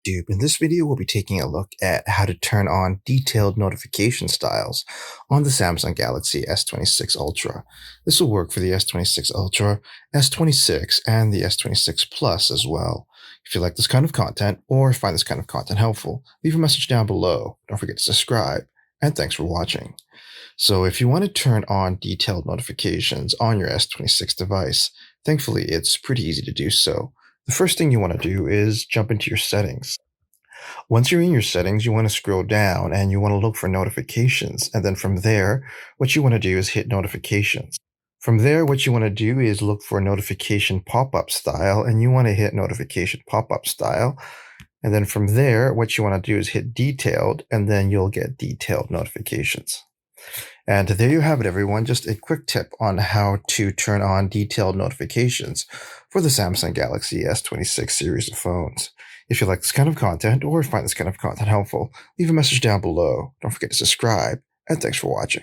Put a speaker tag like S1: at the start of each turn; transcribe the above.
S1: In this video, we'll be taking a look at how to turn on detailed notification styles on the Samsung Galaxy S26 Ultra. This will work for the S26 Ultra, S26, and the S26 Plus as well. If you like this kind of content or find this kind of content helpful, leave a message down below. Don't forget to subscribe, and thanks for watching. So if you want to turn on detailed notifications on your S26 device, thankfully it's pretty easy to do so. The first thing you want to do is jump into your settings. Once you're in your settings, you want to scroll down and you want to look for notifications. And then from there, what you want to do is hit notifications. From there, what you want to do is look for notification pop-up style, and you want to hit notification pop-up style. And then from there, what you want to do is hit detailed, and then you'll get detailed notifications. And there you have it, everyone. Just a quick tip on how to turn on detailed notifications for the Samsung Galaxy S26 series of phones. If you like this kind of content or find this kind of content helpful, leave a message down below. Don't forget to subscribe, and thanks for watching.